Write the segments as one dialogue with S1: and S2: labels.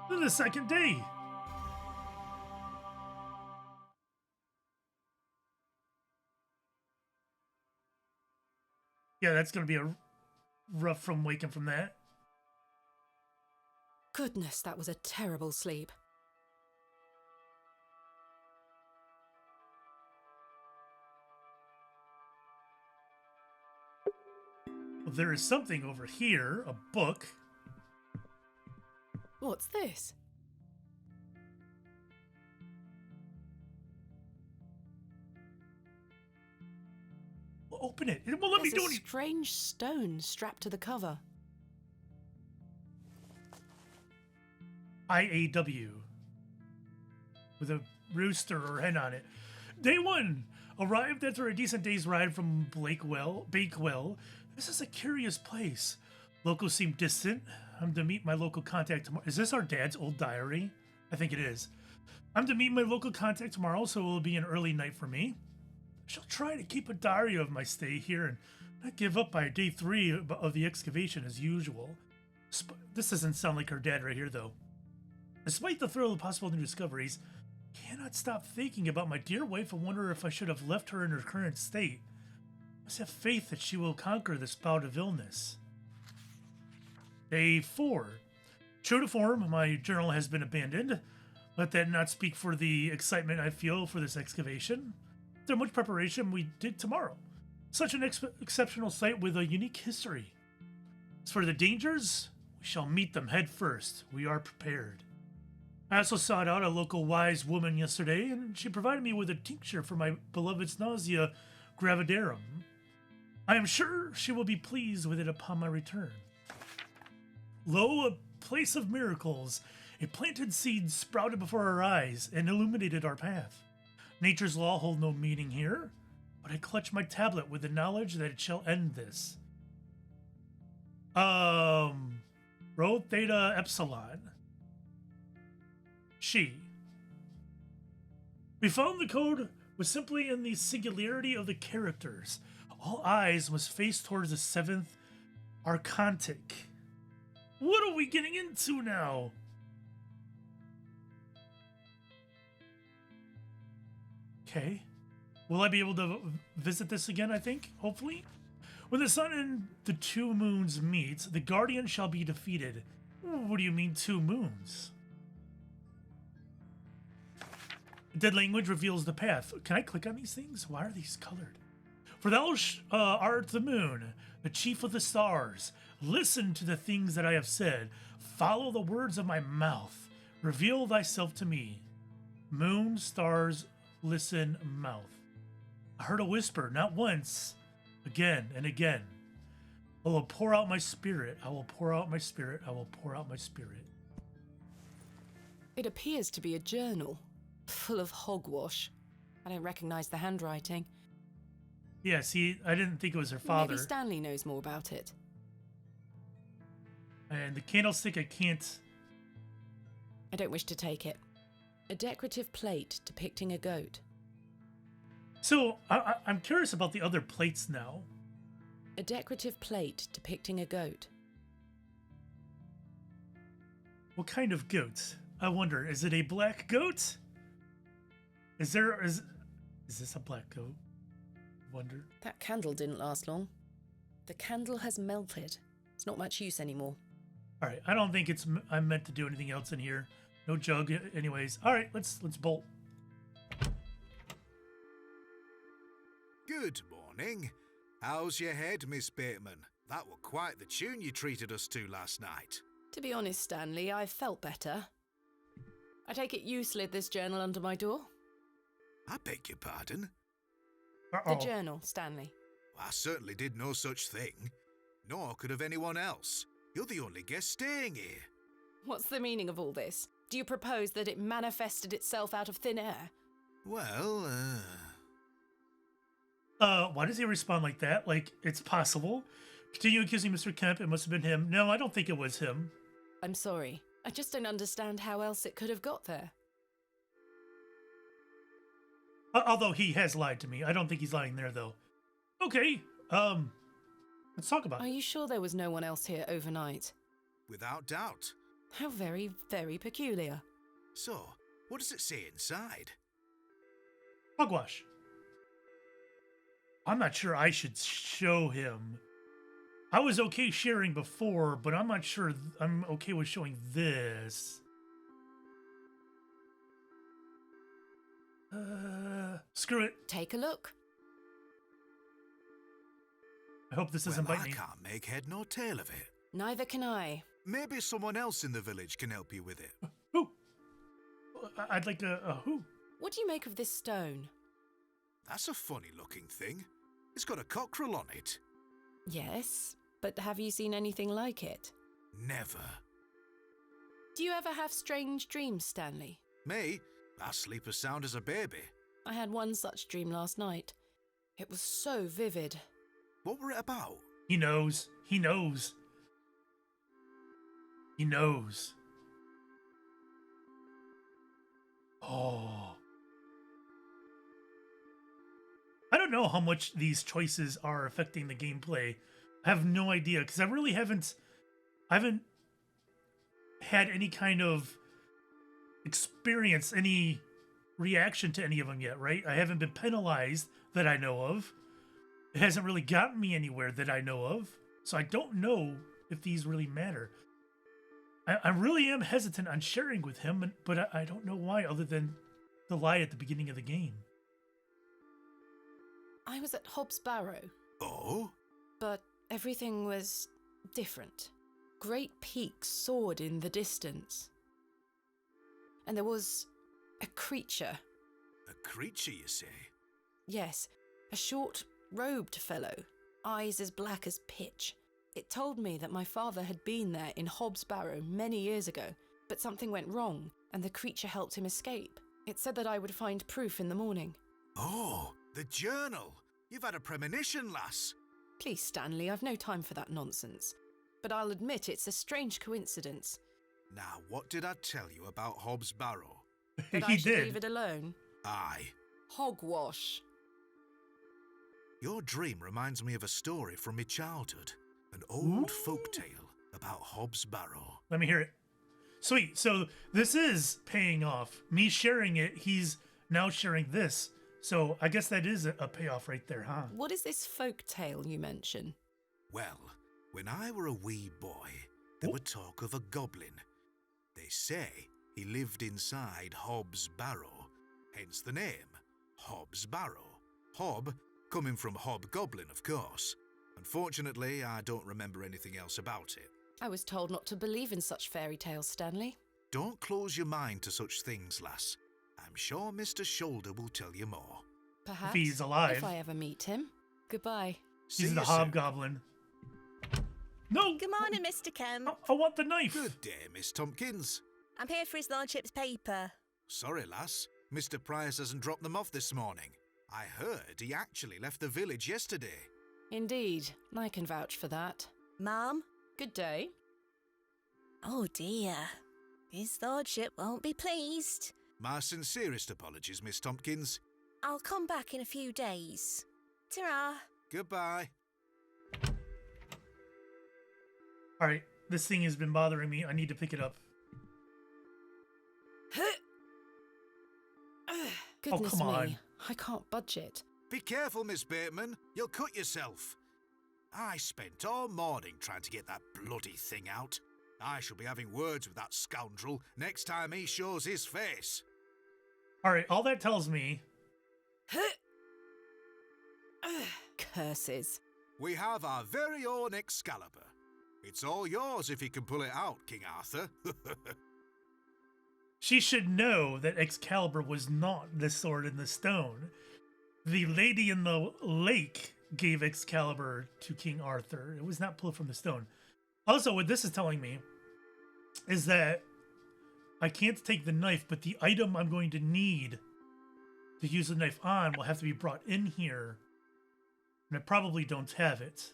S1: The second day. Yeah, that's gonna be a rough from waking from that.
S2: Goodness, that was a terrible sleep.
S1: Well, there is something over here, a book.
S2: What's this?
S1: Well, open it. It won't let me do
S2: There's a
S1: anything.
S2: strange stone strapped to the cover.
S1: IAW. With a rooster or hen on it. Day 1. Arrived after a decent day's ride from Bakewell. This is a curious place. Locals seem distant. I'm to meet my local contact tomorrow. Is this our dad's old diary? I think it is. I'm to meet my local contact tomorrow, so it will be an early night for me. I shall try to keep a diary of my stay here and not give up by day 3 of the excavation as usual. This doesn't sound like her dad right here, though. Despite the thrill of possible new discoveries, I cannot stop thinking about my dear wife and wonder if I should have left her in her current state. I must have faith that she will conquer this bout of illness. Day 4. True to form, my journal has been abandoned. Let that not speak for the excitement I feel for this excavation. After much preparation, we dig tomorrow. Such an exceptional site with a unique history. As for the dangers, we shall meet them head first. We are prepared. I also sought out a local wise woman yesterday, and she provided me with a tincture for my beloved's nausea gravidarum. I am sure she will be pleased with it upon my return. Lo, a place of miracles. A planted seed sprouted before our eyes and illuminated our path. Nature's law hold no meaning here, but I clutch my tablet with the knowledge that it shall end this. Rho Theta Epsilon. She. We found the code was simply in the singularity of the characters. All eyes must face towards the 7th Archontic. What are we getting into now? Okay. Will I be able to visit this again, I think? Hopefully? When the sun and the 2 moons meet, the Guardian shall be defeated. What do you mean 2 moons? Dead language reveals the path. Can I click on these things? Why are these colored? For thou art the moon, the chief of the stars. Listen to the things that I have said. Follow the words of my mouth. Reveal thyself to me. Moon, stars, listen, mouth. I heard a whisper, not once, again and again. I will pour out my spirit. I will pour out my spirit. I will pour out my spirit.
S2: It appears to be a journal, full of hogwash. I don't recognize the handwriting.
S1: Yeah, see, I didn't think it was her father.
S2: Maybe Stanley knows more about it.
S1: And the candlestick, I can't...
S2: I don't wish to take it. A decorative plate depicting a goat.
S1: So, I'm curious about the other plates now.
S2: A decorative plate depicting a goat.
S1: What kind of goat? I wonder, is it a black goat? Is this a black goat? Wonder.
S2: That candle didn't last long. The candle has melted. It's not much use anymore.
S1: All right, I don't think I'm meant to do anything else in here. No jug, anyways. All right, let's bolt.
S3: Good morning. How's your head, Miss Bateman? That were quite the tune you treated us to last night.
S2: To be honest, Stanley, I felt better. I take it you slid this journal under my door?
S3: I beg your pardon?
S1: Uh-oh.
S2: The journal, Stanley.
S3: I certainly did no such thing. Nor could have anyone else. You're the only guest staying here.
S2: What's the meaning of all this? Do you propose that it manifested itself out of thin air?
S3: Well,
S1: Why does he respond like that? Like, it's possible? Continue accusing Mr. Kemp, it must have been him. No, I don't think it was him.
S2: I'm sorry. I just don't understand how else it could have got there.
S1: Although he has lied to me. I don't think he's lying there, though. Okay, let's talk about
S2: Are
S1: it.
S2: you sure there was no one else here overnight?
S3: without doubt.
S2: How very, very peculiar.
S3: So, what does it say inside?
S1: Hogwash. I'm not sure I should show him. I was okay sharing before, but I'm not sure I'm okay with showing this. Screw it.
S2: Take a look.
S1: I hope this doesn't
S3: Well,
S1: bite
S3: I
S1: me.
S3: can't make head nor tail of it.
S2: Neither can I.
S3: Maybe someone else in the village can help you with it.
S1: Who? I'd like a who?
S2: What do you make of this stone?
S3: That's a funny looking thing. It's got a cockerel on it.
S2: Yes, but have you seen anything like it?
S3: Never.
S2: Do you ever have strange dreams, Stanley?
S3: Me? I sleep as sound as a baby.
S2: I had one such dream last night. It was so vivid.
S3: What were it about?
S1: He knows. He knows. He knows. Oh. I don't know how much these choices are affecting the gameplay. I have no idea, because I really haven't had any kind of experience, any reaction to any of them yet, right? I haven't been penalized that I know of. It hasn't really gotten me anywhere that I know of. So I don't know if these really matter. I really am hesitant on sharing with him, but I don't know why, other than the lie at the beginning of the game.
S2: I was at Hobbs Barrow,
S3: Oh?
S2: but everything was different. Great peaks soared in the distance. And there was a creature.
S3: A creature, you say?
S2: Yes, a short, robed fellow, eyes as black as pitch. It told me that my father had been there in Hobbs Barrow many years ago, but something went wrong, and the creature helped him escape. It said that I would find proof in the morning.
S3: Oh, the journal. You've had a premonition, lass.
S2: Please, Stanley, I've no time for that nonsense. But I'll admit it's a strange coincidence.
S3: Now, what did I tell you about Hobbs Barrow?
S2: That
S1: He
S2: I should
S1: did.
S2: leave it alone.
S3: Aye.
S2: Hogwash.
S3: Your dream reminds me of a story from my childhood. An old folk tale about Hobbs Barrow.
S1: Let me hear it. Sweet. So this is paying off. Me sharing it, he's now sharing this. So I guess that is a payoff right there, huh?
S2: What is this folk tale you mention?
S3: Well, when I were a wee boy, there were talk of a goblin. They say he lived inside Hobbs Barrow, hence the name, Hobbs Barrow. Hob, coming from hobgoblin, of course. Unfortunately, I don't remember anything else about it.
S2: I was told not to believe in such fairy tales, Stanley.
S3: Don't close your mind to such things, lass. I'm sure Mr. Shoulder will tell you more.
S2: Perhaps.
S1: he's alive.
S2: If I ever meet him. Goodbye.
S3: See
S1: He's the
S3: you soon.
S1: hobgoblin. No!
S4: Good morning, Mr. Kemp.
S1: I want the knife!
S3: Good day, Miss Tompkins.
S4: I'm here for his lordship's paper.
S3: Sorry, lass. Mr. Price hasn't dropped them off this morning. I heard he actually left the village yesterday.
S2: Indeed, I can vouch for that.
S4: Ma'am?
S2: Good day.
S4: Oh dear. His lordship won't be pleased.
S3: My sincerest apologies, Miss Tompkins.
S4: I'll come back in a few days. Ta-ra.
S3: Goodbye.
S1: Alright, this thing has been bothering me. I need to pick it up.
S2: Goodness
S1: come on.
S2: me, I can't budge it.
S3: Be careful, Miss Bateman. You'll cut yourself. I spent all morning trying to get that bloody thing out. I shall be having words with that scoundrel next time he shows his face.
S1: Alright, all that tells me...
S2: Curses.
S3: We have our very own Excalibur. It's all yours if you can pull it out, King Arthur.
S1: She should know that Excalibur was not the sword in the stone. The lady in the lake gave Excalibur to King Arthur. It was not pulled from the stone. Also, what this is telling me is that I can't take the knife, but the item I'm going to need to use the knife on will have to be brought in here. And I probably don't have it.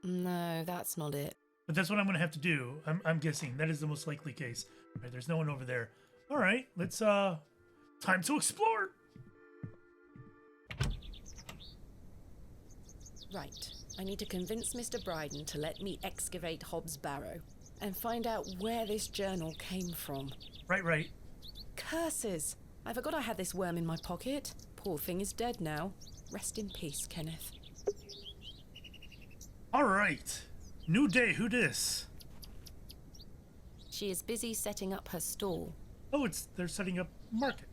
S2: No, that's not it.
S1: But that's what I'm going to have to do. I'm guessing that is the most likely case. All right, there's no one over there. All right, let's time to explore.
S2: Right. I need to convince Mr. Bryden to let me excavate Hobbs Barrow. and find out where this journal came from.
S1: Right.
S2: Curses! I forgot I had this worm in my pocket. Poor thing is dead now. Rest in peace, Kenneth.
S1: All right. New day, who dis?
S2: She is busy setting up her stall.
S1: Oh, they're setting up market.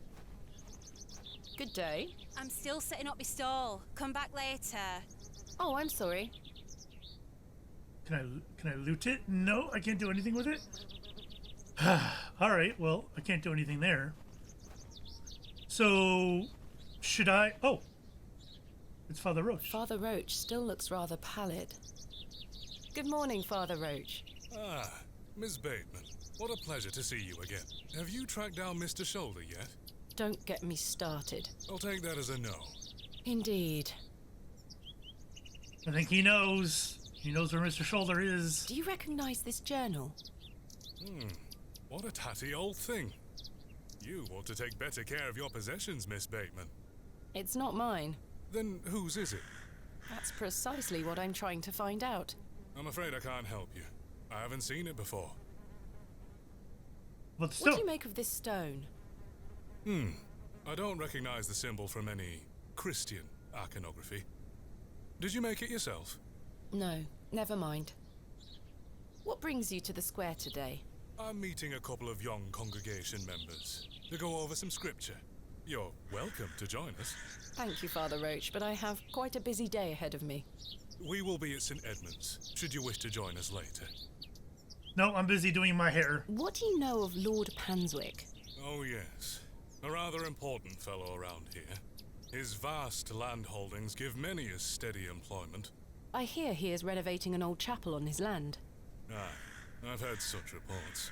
S2: Good day.
S5: I'm still setting up my stall. Come back later.
S2: Oh, I'm sorry.
S1: Can I loot it? No, I can't do anything with it. All right, well, I can't do anything there. So, should I? Oh, it's Father Roach.
S2: Father Roach still looks rather pallid. Good morning, Father Roach.
S6: Ah, Miss Bateman. What a pleasure to see you again. Have you tracked down Mr. Shoulder yet?
S2: Don't get me started.
S6: I'll take that as a no.
S2: Indeed.
S1: I think he knows. He knows where Mr. Shoulder is.
S2: Do you recognize this journal?
S6: What a tatty old thing. You ought to take better care of your possessions, Miss Bateman.
S2: It's not mine.
S6: Then whose is it?
S2: That's precisely what I'm trying to find out.
S6: I'm afraid I can't help you. I haven't seen it before.
S1: But the
S2: What do
S1: stone.
S2: you make of this stone?
S6: I don't recognize the symbol from any Christian iconography. Did you make it yourself?
S2: No, never mind. What brings you to the square today?
S6: I'm meeting a couple of young congregation members to go over some scripture. You're welcome to join us.
S2: Thank you, Father Roach, but I have quite a busy day ahead of me.
S6: We will be at St. Edmund's, should you wish to join us later.
S1: No, I'm busy doing my hair.
S2: What do you know of Lord Panswick?
S6: Oh yes, a rather important fellow around here. His vast land holdings give many a steady employment.
S2: I hear he is renovating an old chapel on his land.
S6: I've heard such reports.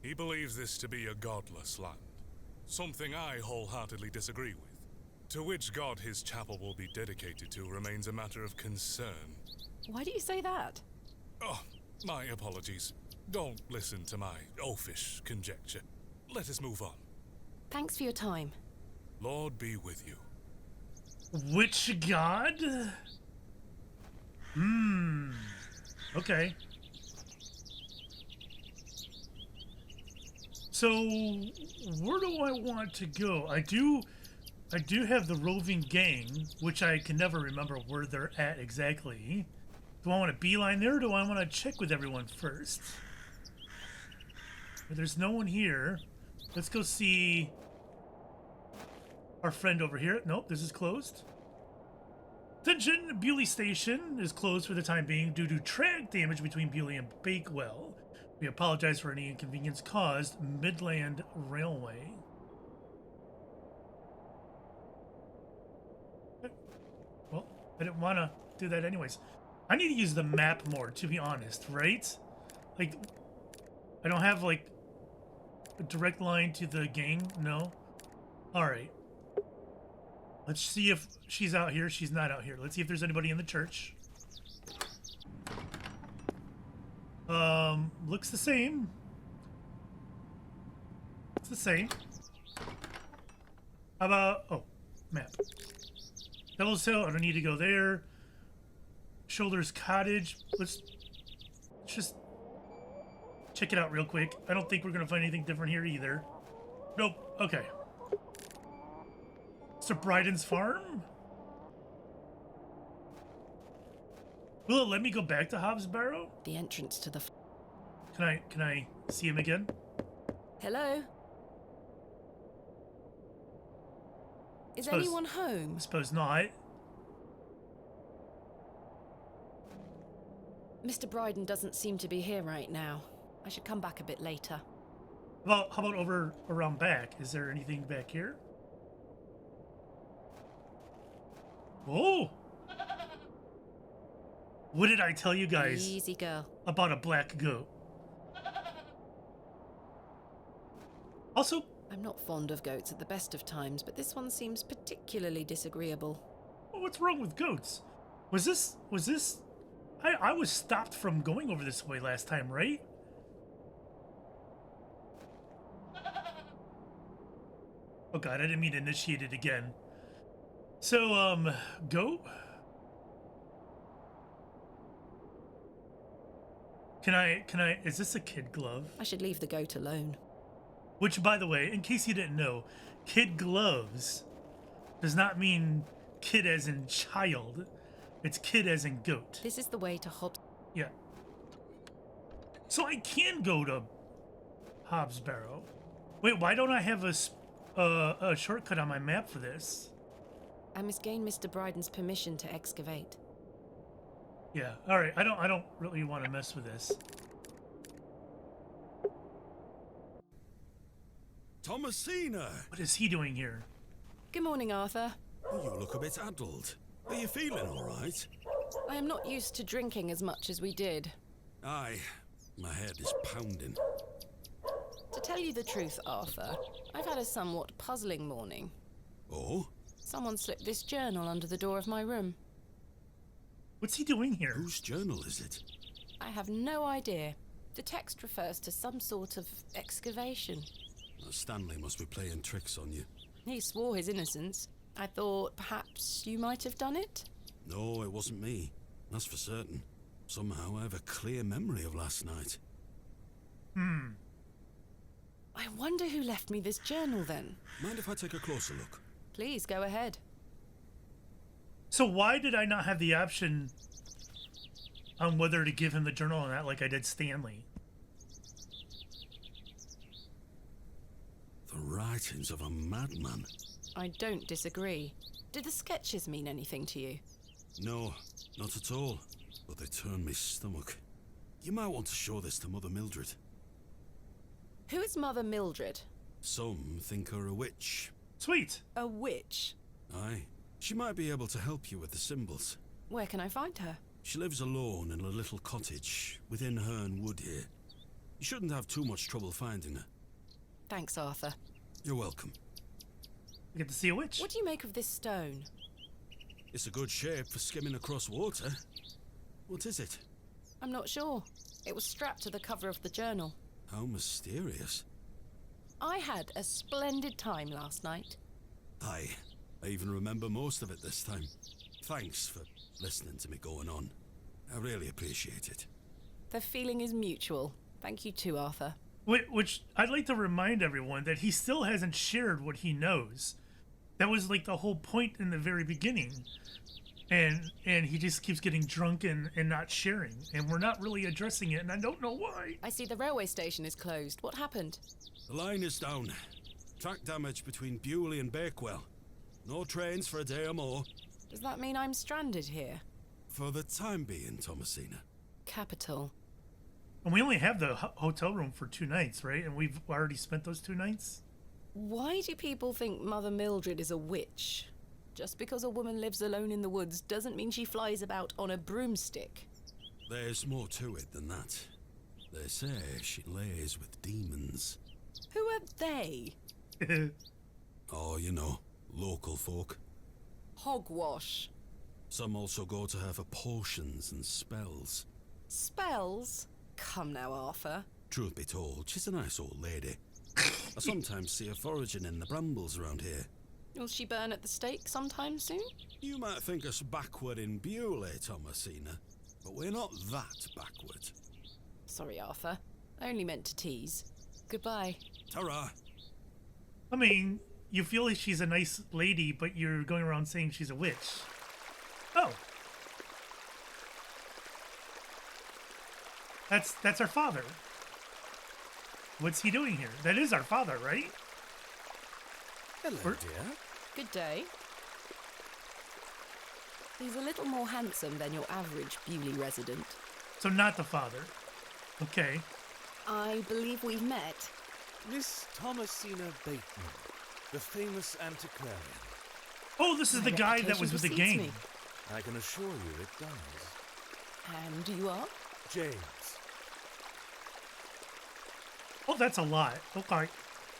S6: He believes this to be a godless land, something I wholeheartedly disagree with. To which god his chapel will be dedicated to remains a matter of concern.
S2: Why do you say that?
S6: Oh, my apologies. Don't listen to my oafish conjecture. Let us move on.
S2: Thanks for your time.
S6: Lord be with you.
S1: Which god? Okay. So, where do I want to go? I do have the roving gang, which I can never remember where they're at exactly. Do I want to beeline there, or do I want to check with everyone first? But there's no one here. Let's go see our friend over here. Nope, this is closed. Attention, Bewley Station is closed for the time being due to track damage between Bewley and Bakewell. We apologize for any inconvenience caused. Midland Railway. Well, I didn't want to do that anyways. I need to use the map more, to be honest, right? Like, I don't have, like, a direct line to the gang, no? Alright. Let's see if she's out here. She's not out here. Let's see if there's anybody in the church. Looks the same. It's the same. How about, oh, map. Devil's Hill, I don't need to go there. Shoulders Cottage. Let's just check it out real quick. I don't think we're gonna find anything different here either. Nope. Okay. Mr. Bryden's farm? Will it let me go back to Hobbs Barrow?
S2: The entrance to the...
S1: Can I see him again?
S2: Hello? Is anyone home?
S1: I suppose not.
S2: Mr. Bryden doesn't seem to be here right now. I should come back a bit later.
S1: Well, how about over around back? Is there anything back here? Oh! What did I tell you guys
S2: Easy girl.
S1: about a black goat? Also,
S2: I'm not fond of goats at the best of times, but this one seems particularly disagreeable.
S1: what's wrong with goats? Was this... I was stopped from going over this way last time, right? Oh god, I didn't mean to initiate it again. So, goat? Can I, is this a kid glove?
S2: I should leave the goat alone.
S1: Which, by the way, in case you didn't know, kid gloves does not mean kid as in child. It's kid as in goat.
S2: This is the way to Hobbs.
S1: Yeah. So I can go to Hobbs Barrow. Wait, why don't I have a shortcut on my map for this?
S2: I must gain Mr. Bryden's permission to excavate.
S1: Yeah. All right. I don't really want to mess with this.
S7: Thomasina!
S1: What is he doing here?
S2: Good morning, Arthur.
S7: Oh, you look a bit addled. Are you feeling all right?
S2: I am not used to drinking as much as we did.
S7: Aye, my head is pounding.
S2: To tell you the truth, Arthur, I've had a somewhat puzzling morning.
S7: Oh?
S2: Someone slipped this journal under the door of my room.
S1: What's he doing here?
S7: Whose journal is it?
S2: I have no idea. The text refers to some sort of excavation.
S7: Stanley must be playing tricks on you.
S2: He swore his innocence. I thought perhaps you might have done it?
S7: No, it wasn't me. That's for certain. Somehow I have a clear memory of last night.
S2: I wonder who left me this journal then.
S7: Mind if I take a closer look?
S2: Please, go ahead.
S1: So why did I not have the option on whether to give him the journal or not like I did Stanley?
S7: The writings of a madman.
S2: I don't disagree. Did the sketches mean anything to you?
S7: No, not at all. But they turned me stomach. You might want to show this to Mother Mildred.
S2: Who is Mother Mildred?
S7: Some think her a witch.
S1: Sweet.
S2: A witch?
S7: Aye. She might be able to help you with the symbols.
S2: Where can I find her?
S7: She lives alone in a little cottage within Herne Wood here. You shouldn't have too much trouble finding her.
S2: Thanks, Arthur.
S7: You're welcome.
S1: I get to see a witch.
S2: What do you make of this stone?
S7: It's a good shape for skimming across water. What is it?
S2: I'm not sure. It was strapped to the cover of the journal.
S7: How mysterious.
S2: I had a splendid time last night.
S7: Aye, I even remember most of it this time. Thanks for listening to me going on. I really appreciate it.
S2: The feeling is mutual. Thank you too, Arthur.
S1: Which I'd like to remind everyone that he still hasn't shared what he knows. That was like the whole point in the very beginning. And he just keeps getting drunk and not sharing. And we're not really addressing it, and I don't know why.
S2: I see the railway station is closed. What happened?
S7: The line is down. Track damage between Bewley and Bakewell. No trains for a day or more.
S2: Does that mean I'm stranded here?
S7: For the time being, Thomasina.
S2: Capital.
S1: And we only have the hotel room for 2 nights, right? And we've already spent those 2 nights?
S2: Why do people think Mother Mildred is a witch? Just because a woman lives alone in the woods doesn't mean she flies about on a broomstick.
S7: There's more to it than that. They say she lays with demons.
S2: Who are they?
S7: Oh, you know, local folk.
S2: Hogwash.
S7: Some also go to her for potions and spells.
S2: Spells? Come now, Arthur.
S7: Truth be told, she's a nice old lady. I sometimes see her foraging in the brambles around here.
S2: Will she burn at the stake sometime soon?
S7: You might think us backward in Bewley, Thomasina, but we're not that backward.
S2: Sorry, Arthur. I only meant to tease. Goodbye.
S7: Ta-ra!
S1: I mean, you feel like she's a nice lady, but you're going around saying she's a witch. Oh. That's our father. What's he doing here? That is our father, right?
S8: Hello, dear.
S2: Good day. He's a little more handsome than your average Bewley resident.
S1: So not the father. Okay.
S2: I believe we've met.
S8: Miss Thomasina Bateman, the famous antiquarian.
S1: Oh, this is
S2: My
S1: the guy that
S2: reputation
S1: was with the
S2: precedes
S1: gang.
S2: me.
S8: I can assure you it does.
S2: And you are?
S8: James.
S1: Oh, that's a lot. Okay.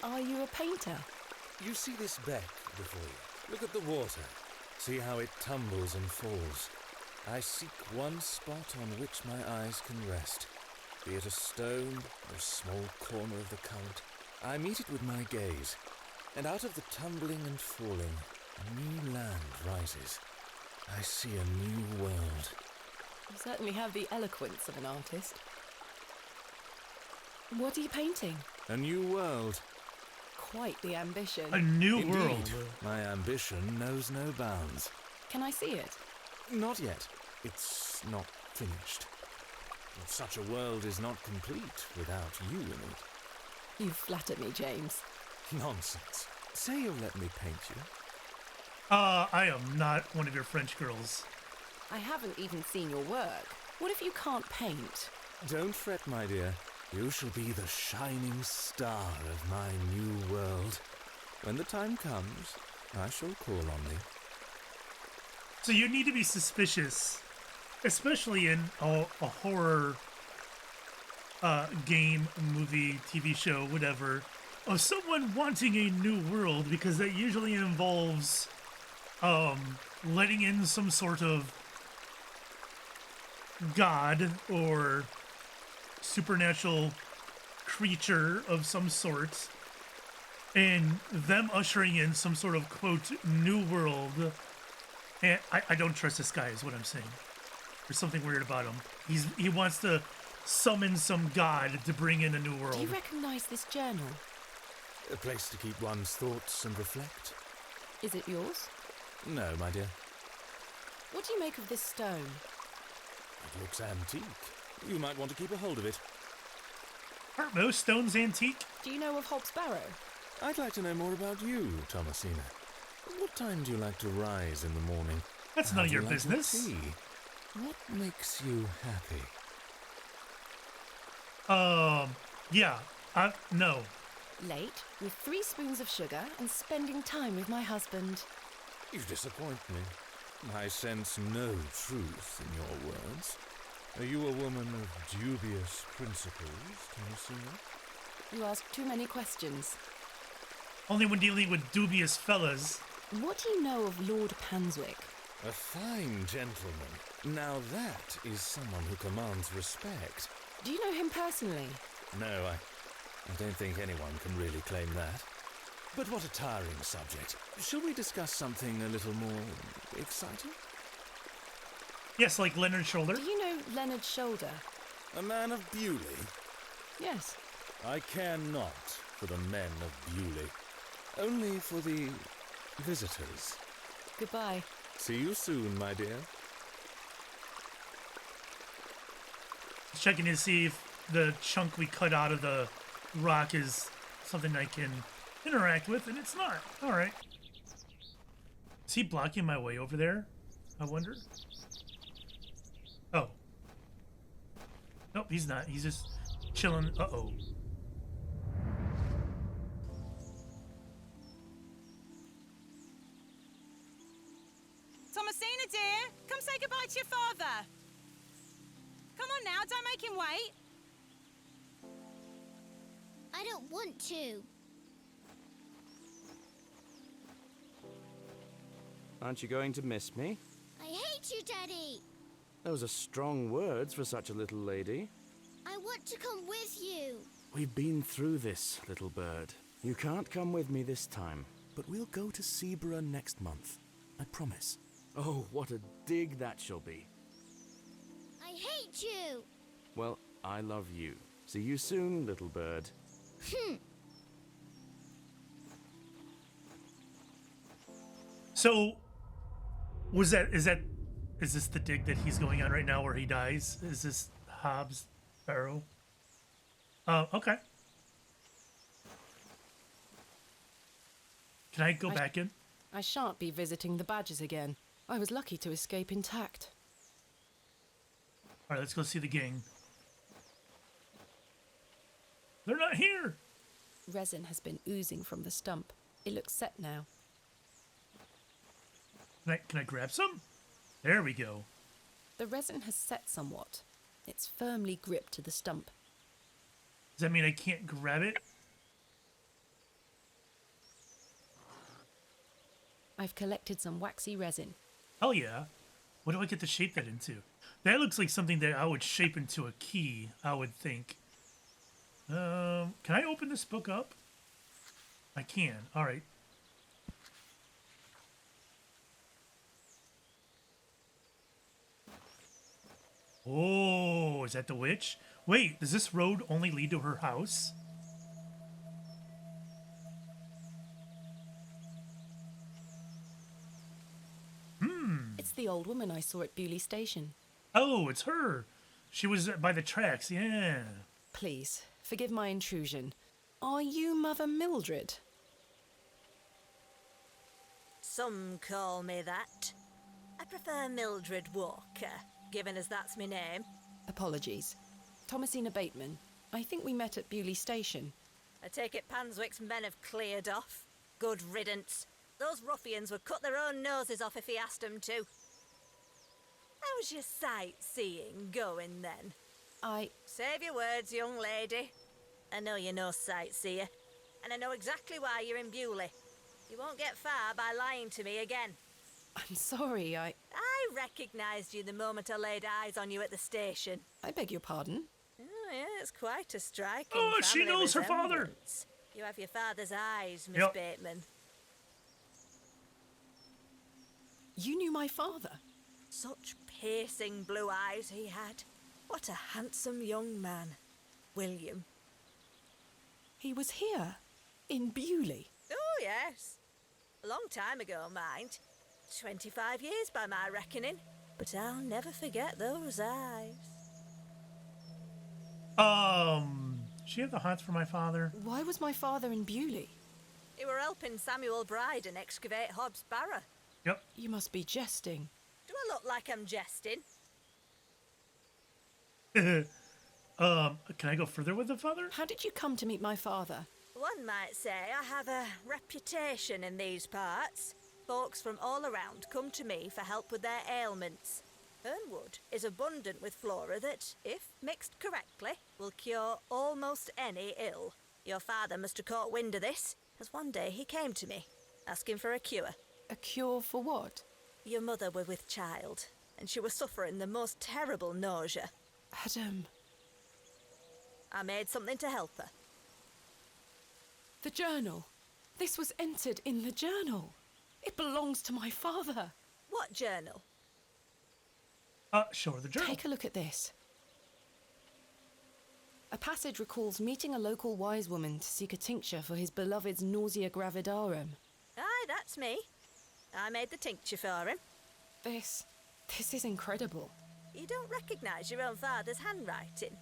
S2: Are you a painter?
S8: You see this beck before you? Look at the water. See how it tumbles and falls. I seek one spot on which my eyes can rest. Be it a stone or a small corner of the current, I meet it with my gaze. And out of the tumbling and falling, a new land rises. I see a new world.
S2: You certainly have the eloquence of an artist. What are you painting?
S8: A new world.
S2: Quite the ambition.
S1: A new
S8: Indeed.
S1: world.
S8: My ambition knows no bounds.
S2: Can I see it?
S8: Not yet. It's not finished. Such a world is not complete without you in it.
S2: You flatter me, James.
S8: Nonsense. Say you'll let me paint you.
S1: I am not one of your French girls.
S2: I haven't even seen your work. What if you can't paint?
S8: Don't fret, my dear. You shall be the shining star of my new world. When the time comes, I shall call on thee.
S1: So you need to be suspicious, especially in a horror game, movie, TV show, whatever, of someone wanting a new world, because that usually involves letting in some sort of god or supernatural creature of some sort, and them ushering in some sort of, quote, new world. And I don't trust this guy, is what I'm saying. There's something weird about him. He wants to summon some god to bring in a new world.
S2: Do you recognize this journal?
S8: A place to keep one's thoughts and reflect.
S2: Is it yours?
S8: No, my dear.
S2: What do you make of this stone?
S8: It looks antique. You might want to keep a hold of it.
S1: Aren't most stones antique?
S2: Do you know of Hobbs Barrow?
S8: I'd like to know more about you, Thomasina. What time do you like to rise in the morning?
S1: That's
S8: How
S1: none of
S8: do you
S1: your
S8: like your
S1: business.
S8: tea? What makes you happy?
S1: Yeah. No.
S2: Late, with 3 spoons of sugar and spending time with my husband.
S8: You disappoint me. I sense no truth in your words. Are you a woman of dubious principles, Thomasina?
S2: You ask too many questions.
S1: Only when dealing with dubious fellas.
S2: What do you know of Lord Panswick?
S8: A fine gentleman. Now that is someone who commands respect.
S2: Do you know him personally?
S8: No, I don't think anyone can really claim that. But what a tiring subject. Shall we discuss something a little more exciting?
S1: Yes, like Leonard Shoulder.
S2: Do you know Leonard Shoulder?
S8: A man of Bewley?
S2: Yes.
S8: I care not for the men of Bewley. Only for the visitors.
S2: Goodbye.
S8: See you soon, my dear.
S1: Checking to see if the chunk we cut out of the rock is something I can interact with, and it's not. All right. Is he blocking my way over there? I wonder. Oh. Nope, he's not. He's just chilling. Uh-oh.
S5: Thomasina, dear, come say goodbye to your father. Come on now, don't make him wait.
S4: I don't want to.
S9: Aren't you going to miss me?
S4: I hate you, Daddy.
S9: Those are strong words for such a little lady.
S4: I want to come with you.
S9: We've been through this, little bird. You can't come with me this time.
S10: But we'll go to Seaborough next month. I promise.
S9: Oh, what a dig that shall be.
S4: I hate you.
S9: Well, I love you. See you soon, little bird.
S1: So, is this the dig that he's going on right now where he dies? Is this Hobbs Barrow? Okay. Can I go back in?
S2: I shan't be visiting the badgers again. I was lucky to escape intact.
S1: All right, let's go see the gang. They're not here.
S2: Resin has been oozing from the stump. It looks set now.
S1: Can I grab some? There we go.
S2: The resin has set somewhat. It's firmly gripped to the stump.
S1: Does that mean I can't grab it?
S2: I've collected some waxy resin.
S1: Hell yeah. What do I get to shape that into? That looks like something that I would shape into a key, I would think. Can I open this book up? I can. All right. Oh, is that the witch? Wait, does this road only lead to her house?
S2: It's the old woman I saw at Bewley Station.
S1: Oh, it's her. She was by the tracks, yeah.
S2: Please, forgive my intrusion. Are you Mother Mildred?
S4: Some call me that. I prefer Mildred Walker, given as that's my name.
S2: Apologies. Thomasina Bateman. I think we met at Bewley Station.
S4: I take it Panswick's men have cleared off. Good riddance. Those ruffians would cut their own noses off if he asked them to. How's your sightseeing going then?
S2: Save
S4: your words, young lady. I know you're no sightseer, and I know exactly why you're in Bewley. You won't get far by lying to me again.
S2: I'm sorry, I
S4: recognised you the moment I laid eyes on you at the station.
S2: I beg your pardon?
S4: Oh, yeah, it's quite a striking
S1: Oh, she
S4: family
S1: knows her father.
S4: resemblance. You have your father's eyes, Miss
S1: Yep.
S4: Bateman.
S2: You knew my father?
S4: Such piercing blue eyes he had. What a handsome young man. William.
S2: He was here, in Bewley.
S4: Oh, yes. A long time ago, mind. 25 years by my reckoning. But I'll never forget those eyes.
S1: She had the hots for my father.
S2: Why was my father in Bewley?
S4: You were helping Samuel Bryden excavate Hobbs Barrow.
S1: Yep.
S2: You must be jesting.
S4: Do I look like I'm jesting?
S1: Can I go further with the father?
S2: How did you come to meet my father?
S4: One might say I have a reputation in these parts. Folks from all around come to me for help with their ailments. Hernwood is abundant with flora that, if mixed correctly, will cure almost any ill. Your father must have caught wind of this, as one day he came to me, asking for a cure.
S2: A cure for what?
S4: Your mother was with child, and she was suffering the most terrible nausea.
S2: Adam.
S4: I made something to help her.
S2: The journal. This was entered in the journal. It belongs to my father.
S4: What journal?
S1: Show her the journal.
S2: Take a look at this. A passage recalls meeting a local wise woman to seek a tincture for his beloved's nausea gravidarum.
S4: Aye, that's me. I made the tincture for him.
S2: This is incredible.
S4: You don't recognise your own father's handwriting?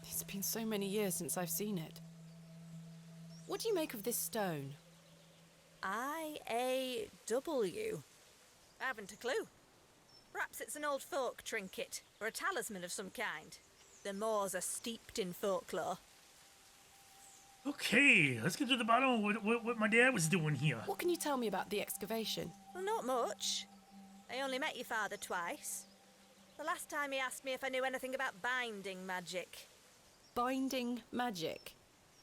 S2: It's been so many years since I've seen it. What do you make of this stone?
S4: I-A-W. I haven't a clue. Perhaps it's an old folk trinket, or a talisman of some kind. The moors are steeped in folklore.
S1: Okay, let's get to the bottom of what my dad was doing here.
S2: What can you tell me about the excavation?
S4: Well, not much. I only met your father twice. The last time he asked me if I knew anything about binding magic.
S2: Binding magic?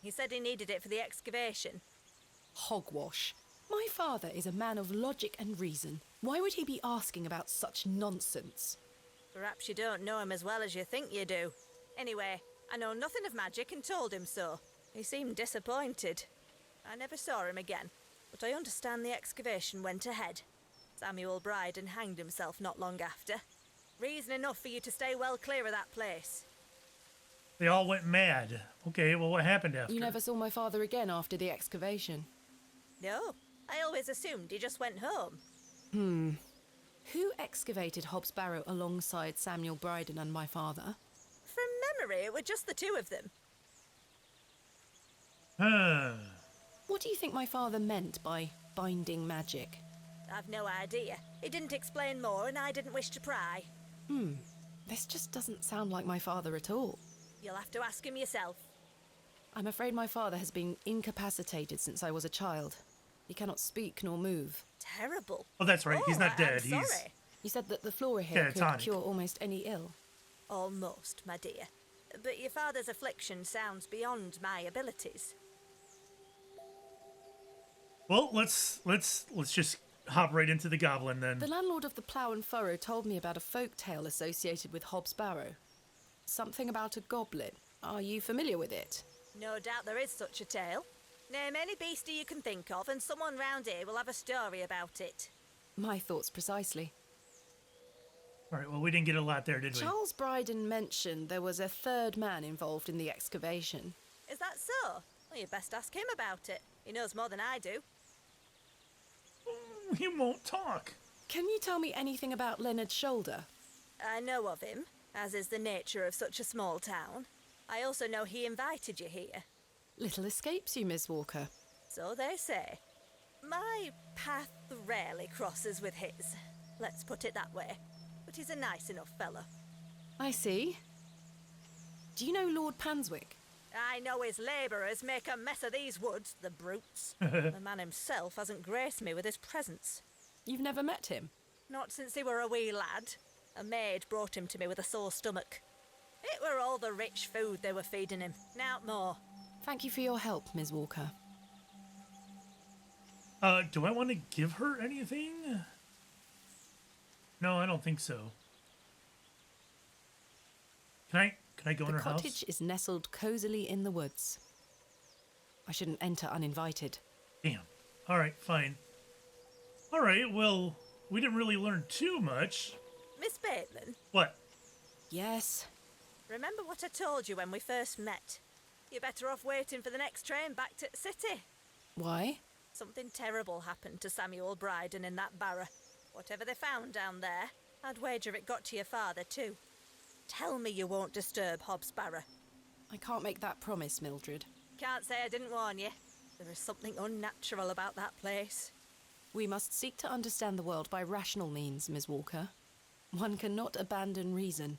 S4: He said he needed it for the excavation.
S2: Hogwash. My father is a man of logic and reason. Why would he be asking about such nonsense?
S4: Perhaps you don't know him as well as you think you do. Anyway, I know nothing of magic and told him so. He seemed disappointed. I never saw him again, but I understand the excavation went ahead. Samuel Bryden hanged himself not long after. Reason enough for you to stay well clear of that place.
S1: They all went mad. Okay, well, what happened after?
S2: You never saw my father again after the excavation?
S4: No, I always assumed he just went home.
S2: Who excavated Hobbs Barrow alongside Samuel Bryden and my father?
S4: From memory, it were just the two of them.
S2: What do you think my father meant by binding magic?
S4: I've no idea. He didn't explain more, and I didn't wish to pry.
S2: This just doesn't sound like my father at all.
S4: You'll have to ask him yourself.
S2: I'm afraid my father has been incapacitated since I was a child. He cannot speak nor move.
S4: Terrible.
S1: Oh, that's right. He's not dead.
S4: I'm sorry.
S1: He's
S2: You said that the flora here could
S1: catatonic.
S2: cure almost any ill.
S4: Almost, my dear. But your father's affliction sounds beyond my abilities.
S1: Well, let's just hop right into the goblin then.
S2: The landlord of the Plough and Furrow told me about a folk tale associated with Hobbs Barrow. Something about a goblin. Are you familiar with it?
S4: No doubt there is such a tale. Name any beastie you can think of, and someone round here will have a story about it.
S2: My thoughts precisely.
S1: All right, well, we didn't get a lot there, did we?
S2: Charles Bryden mentioned there was a third man involved in the excavation.
S4: Is that so? Well, you best ask him about it. He knows more than I do.
S1: He won't talk.
S2: Can you tell me anything about Leonard's shoulder?
S4: I know of him, as is the nature of such a small town. I also know he invited you here.
S2: Little escapes you, Miss Walker.
S4: So they say. My path rarely crosses with his. Let's put it that way. But he's a nice enough fellow.
S2: I see. Do you know Lord Panswick?
S4: I know his labourers make a mess of these woods, the brutes. The man himself hasn't graced me with his presence.
S2: You've never met him?
S4: Not since he were a wee lad. A maid brought him to me with a sore stomach. It were all the rich food they were feeding him, nowt more.
S2: Thank you for your help, Ms. Walker.
S1: Do I want to give her anything? No, I don't think so. Can I go in her house?
S2: The cottage is nestled cosily in the woods. I shouldn't enter uninvited.
S1: Damn. All right, fine. All right, well, we didn't really learn too much.
S4: Miss Bateman?
S1: What?
S2: Yes?
S4: Remember what I told you when we first met? You're better off waiting for the next train back to the city.
S2: Why?
S4: Something terrible happened to Samuel Bryden in that Barrow. Whatever they found down there, I'd wager it got to your father too. Tell me you won't disturb Hobbs Barrow.
S2: I can't make that promise, Mildred.
S4: Can't say I didn't warn you. There is something unnatural about that place.
S2: We must seek to understand the world by rational means, Ms. Walker. One cannot abandon reason.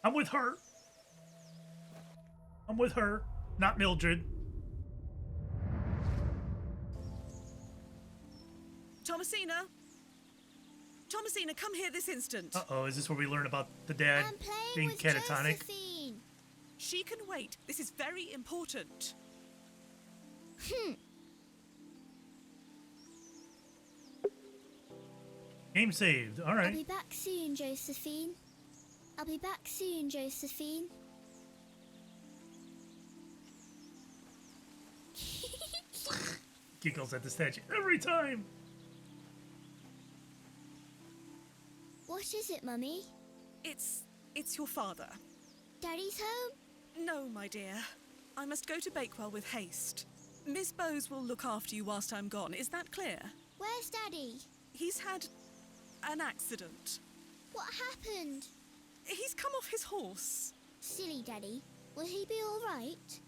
S1: I'm with her. I'm with her, not Mildred.
S11: Thomasina? Thomasina, come here this instant.
S1: Uh-oh, is this where we learn about the dad being catatonic?
S11: Josephine. She can wait. This is very important.
S1: Game saved. All right.
S12: I'll be back soon, Josephine. I'll be back soon, Josephine.
S1: Giggles at the statue every time.
S12: What is it, Mummy?
S11: It's your father.
S12: Daddy's home?
S11: No, my dear. I must go to Bakewell with haste. Miss Bowes will look after you whilst I'm gone. Is that clear?
S12: Where's Daddy?
S11: He's had an accident.
S12: What happened?
S11: He's come off his horse.
S12: Silly Daddy. Will he be all right?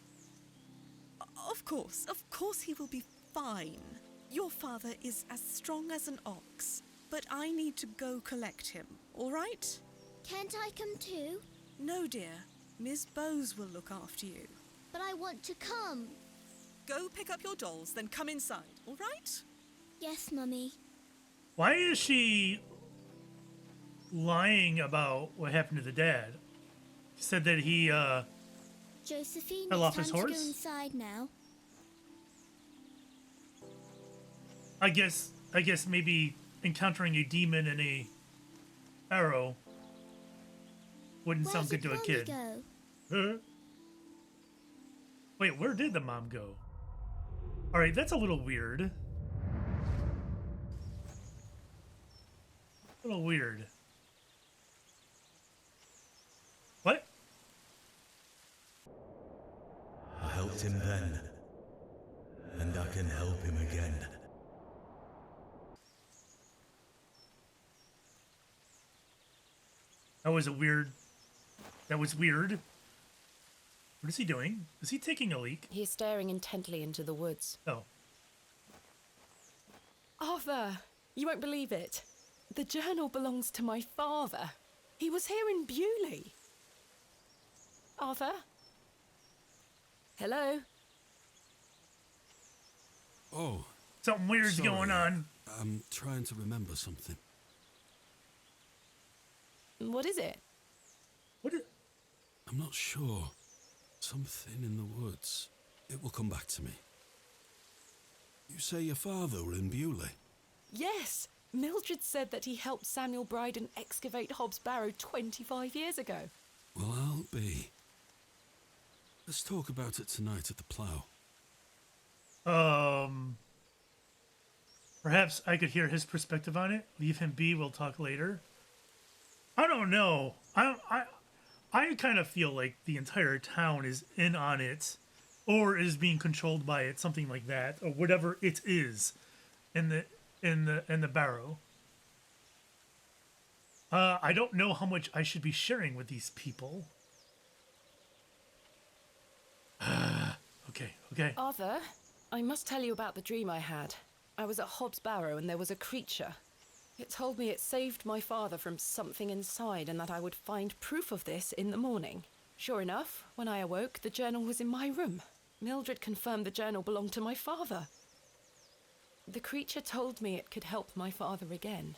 S11: Of course he will be fine. Your father is as strong as an ox, but I need to go collect him, all right?
S12: Can't I come too?
S11: No, dear. Miss Bowes will look after you.
S12: But I want to come.
S11: Go pick up your dolls, then come inside, all right?
S12: Yes, Mummy.
S1: Why is she lying about what happened to the dad? He said that he,
S12: Josephine,
S1: fell off
S12: it's
S1: his
S12: time to
S1: horse?
S12: go inside now.
S1: I guess maybe encountering a demon in a arrow wouldn't sound good to a kid.
S12: Go?
S1: Huh? Wait, where did the mom go? All right, that's a little weird. A little weird. What?
S13: I helped him then, and I can help him again.
S1: That was weird. What is he doing? Is he taking a leak?
S2: He is staring intently into the woods.
S1: Oh.
S2: Arthur, you won't believe it. The journal belongs to my father. He was here in Bewley. Arthur? Hello?
S7: Oh.
S1: Something weird's going on.
S7: I'm trying to remember something.
S2: What is it?
S7: I'm not sure. Something in the woods. It will come back to me. You say your father were in Bewley?
S2: Yes. Mildred said that he helped Samuel Bryden excavate Hobbs Barrow 25 years ago.
S7: Well, I'll be. Let's talk about it tonight at the plough.
S1: Perhaps I could hear his perspective on it. Leave him be, we'll talk later. I don't know. I kind of feel like the entire town is in on it, or is being controlled by it, something like that, or whatever it is, in the Barrow. I don't know how much I should be sharing with these people. Okay.
S2: Arthur, I must tell you about the dream I had. I was at Hobbs Barrow and there was a creature. It told me it saved my father from something inside and that I would find proof of this in the morning. Sure enough, when I awoke, the journal was in my room. Mildred confirmed the journal belonged to my father. The creature told me it could help my father again.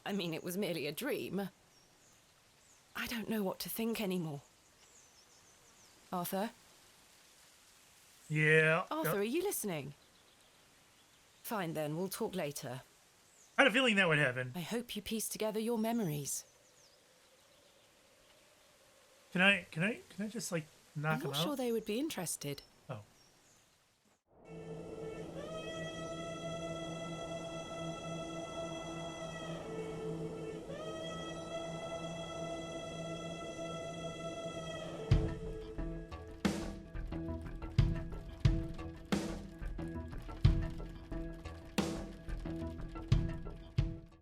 S2: I mean, it was merely a dream. I don't know what to think anymore. Arthur?
S1: Yeah.
S2: Arthur, are you listening? Fine then, we'll talk later.
S1: I had a feeling that would happen.
S2: I hope you piece together your memories.
S1: Can I just like knock
S2: I'm
S1: them
S2: not
S1: out?
S2: sure they would be interested.
S1: Oh.